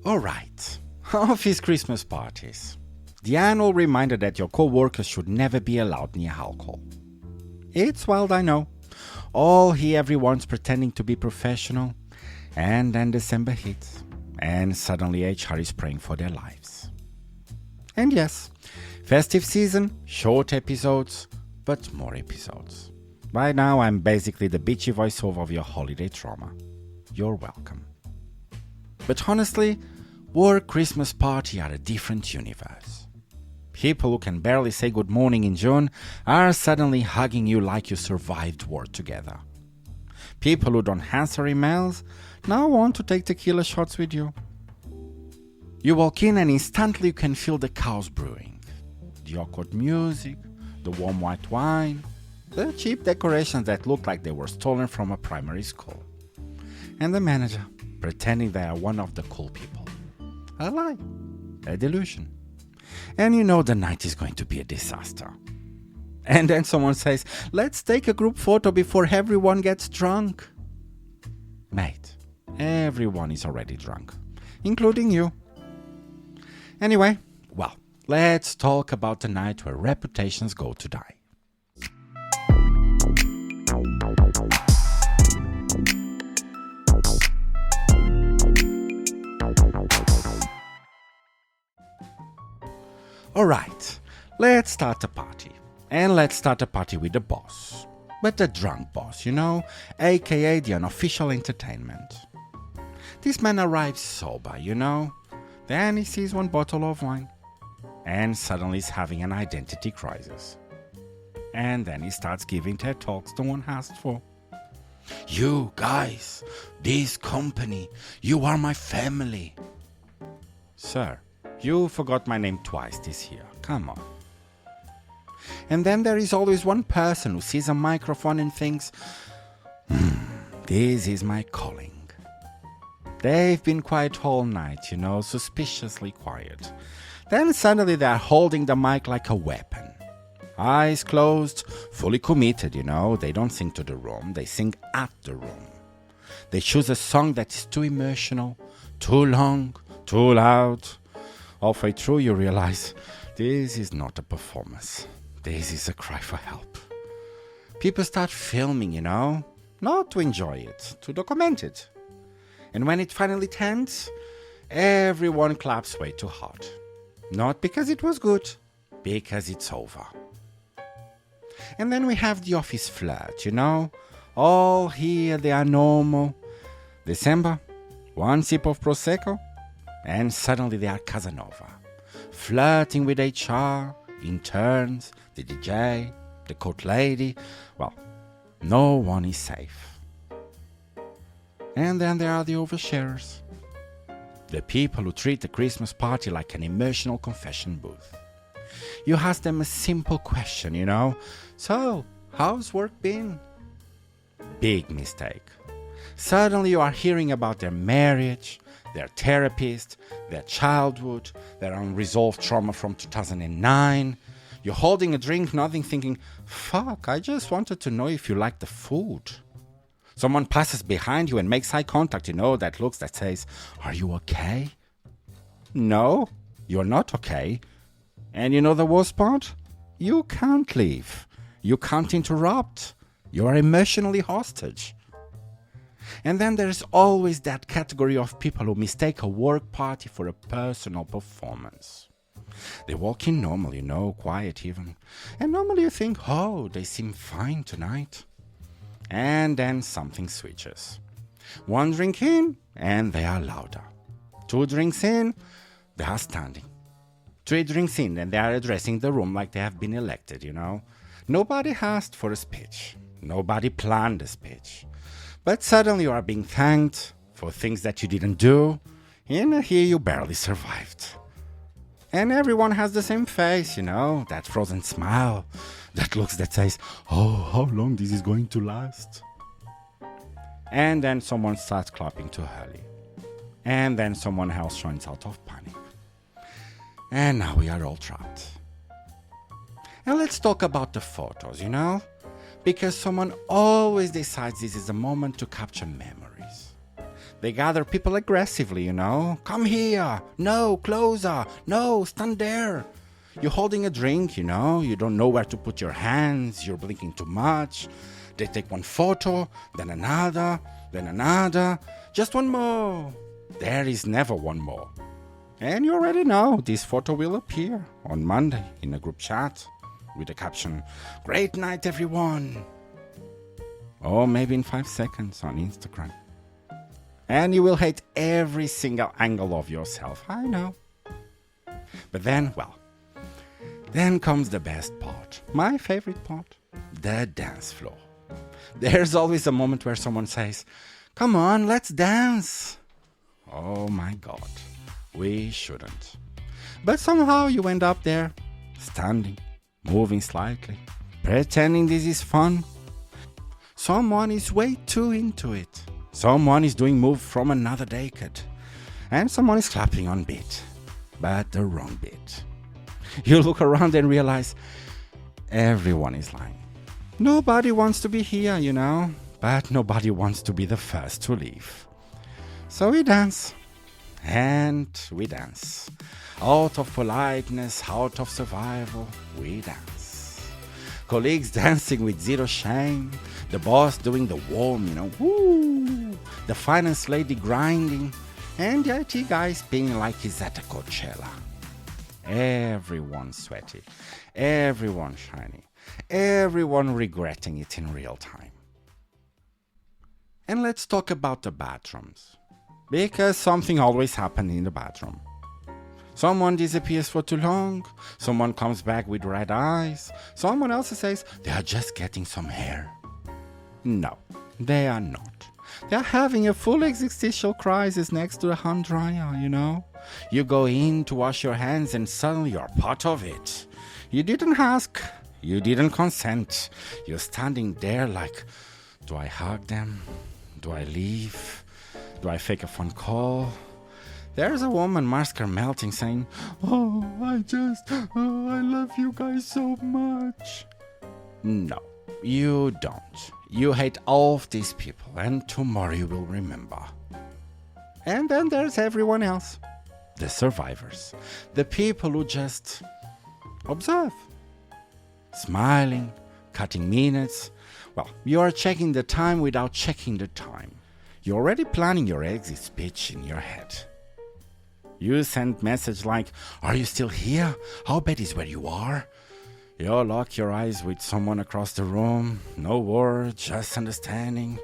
Alright, office Christmas parties. The annual reminder that your co-workers should never be allowed near alcohol. It's wild, I know. All here everyone's pretending to be professional, and then December hits, and suddenly HR is praying for their lives. And yes, festive season, short episodes, but more episodes. By now I'm basically the bitchy voiceover of your holiday trauma. You're welcome. But honestly, work Christmas party are a different universe. People who can barely say good morning in June are suddenly hugging you like you survived war together. People who don't answer emails now want to take tequila shots with you. You walk in and instantly you can feel the chaos brewing. The awkward music, the warm white wine, the cheap decorations that look like they were stolen from a primary school. And the manager pretending they are one of the cool people. A lie. A delusion. And you know the night is going to be a disaster. And then someone says, let's take a group photo before everyone gets drunk. Mate, everyone is already drunk, including you. Anyway, well, let's talk about the night where reputations go to die. Alright, let's start a party. And let's start a party with the boss. But the drunk boss, aka the unofficial entertainment. This man arrives sober, Then he sees one bottle of wine. And suddenly he's having an identity crisis. And then he starts giving TED Talks no one asked for. You guys, this company, you are my family. Sir, you forgot my name twice this year. Come on. And then there is always one person who sees a microphone and thinks, this is my calling. They've been quiet all night, suspiciously quiet. Then suddenly they are holding the mic like a weapon. Eyes closed, fully committed, They don't sing to the room, they sing at the room. They choose a song that is too emotional, too long, too loud. Halfway through you realize this is not a performance. This is a cry for help. People start filming, not to enjoy it, to document it. And when it finally ends, everyone claps way too hard. Not because it was good, because it's over. And then we have the office flirt, All here, they are normal. December, one sip of Prosecco, and suddenly they are Casanova. Flirting with HR, interns, the DJ, the coat lady. Well, no one is safe. And then there are the oversharers. The people who treat the Christmas party like an emotional confession booth. You ask them a simple question, So, how's work been? Big mistake. Suddenly you are hearing about their marriage, their therapist, their childhood, their unresolved trauma from 2009. You're holding a drink, nothing, thinking, fuck, I just wanted to know if you like the food. Someone passes behind you and makes eye contact, that looks that says, are you okay? No, you're not okay. And the worst part? You can't leave. You can't interrupt. You are emotionally hostage. And then there's always that category of people who mistake a work party for a personal performance. They walk in normal, quiet even. And normally you think, oh, they seem fine tonight. And then something switches. One drink in, and they are louder. 2 drinks in, they are standing. 3 drinks in, and they are addressing the room like they have been elected, Nobody asked for a speech. Nobody planned a speech. But suddenly you are being thanked for things that you didn't do, and here you barely survived. And everyone has the same face, that frozen smile, that looks that says, oh, how long this is going to last? And then someone starts clapping too early. And then someone else joins out of panic. And now we are all trapped. And let's talk about the photos, because someone always decides this is the moment to capture memories. They gather people aggressively, Come here. No, closer. No, stand there. You're holding a drink, You don't know where to put your hands. You're blinking too much. They take one photo, then another, then another. Just one more. There is never one more. And you already know this photo will appear on Monday in a group chat with the caption, "Great night, everyone." Or maybe in 5 seconds on Instagram. And you will hate every single angle of yourself, I know. But then comes the best part, my favorite part, the dance floor. There's always a moment where someone says, "Come on, let's dance." Oh my God, we shouldn't. But somehow you end up there, standing, moving slightly, pretending this is fun. Someone is way too into it. Someone is doing move from another decade. And someone is clapping on beat, but the wrong beat. You look around and realize everyone is lying. Nobody wants to be here, but nobody wants to be the first to leave. So we dance, and we dance. Out of politeness, out of survival, we dance. Colleagues dancing with zero shame, the boss doing the warm, woo, the finance lady grinding, and the IT guy spinning like he's at a Coachella. Everyone sweaty, everyone shiny, everyone regretting it in real time. And let's talk about the bathrooms, because something always happens in the bathroom. Someone disappears for too long, someone comes back with red eyes, someone else says they are just getting some hair. No, they are not. They are having a full existential crisis next to a hand dryer, You go in to wash your hands and suddenly you're part of it. You didn't ask, you didn't consent. You're standing there like, do I hug them? Do I leave? Do I fake a phone call? There's a woman, mask her melting, saying, I love you guys so much. No, you don't. You hate all of these people, and tomorrow you will remember. And then there's everyone else. The survivors. The people who just observe. Smiling, cutting minutes. Well, you are checking the time without checking the time. You're already planning your exit speech in your head. You send message like, "Are you still here? How bad is where you are?" You lock your eyes with someone across the room. No words, just understanding.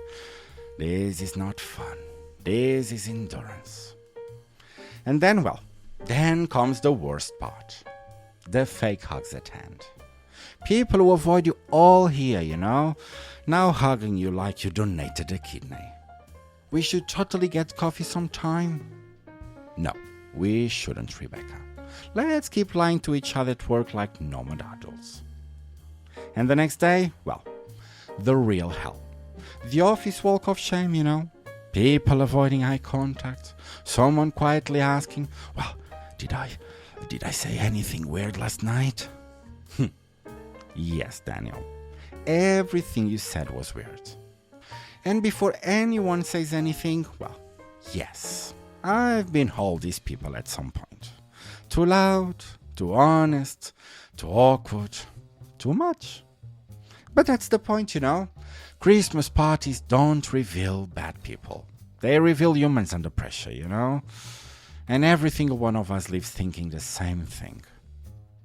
This is not fun. This is endurance. And then comes the worst part. The fake hugs at hand. People who avoid you all here, now hugging you like you donated a kidney. We should totally get coffee sometime. No, we shouldn't, Rebecca. Let's keep lying to each other at work like normal adults. And the next day, the real hell. The office walk of shame, People avoiding eye contact. Someone quietly asking, did I say anything weird last night? Yes, Daniel. Everything you said was weird. And before anyone says anything, yes, I've been all these people at some point. Too loud, too honest, too awkward, too much. But that's the point, Christmas parties don't reveal bad people. They reveal humans under pressure, And every single one of us lives thinking the same thing.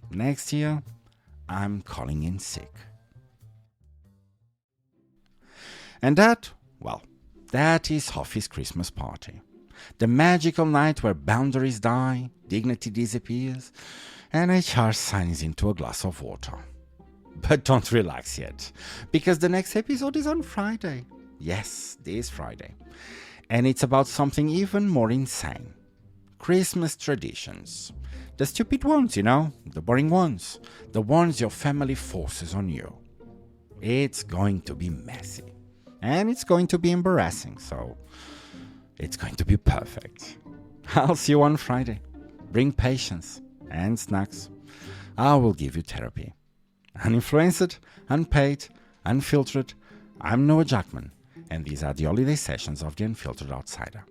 Next year, I'm calling in sick. And that is office Christmas party. The magical night where boundaries die, dignity disappears, and HR signs into a glass of water. But don't relax yet, because the next episode is on Friday. Yes, this Friday. And it's about something even more insane. Christmas traditions. The stupid ones, the boring ones. The ones your family forces on you. It's going to be messy. And it's going to be embarrassing, so it's going to be perfect. I'll see you on Friday. Bring patience and snacks. I will give you therapy. Uninfluenced, unpaid, unfiltered. I'm Jackman, and these are the holiday sessions of the Unfiltered Outsider.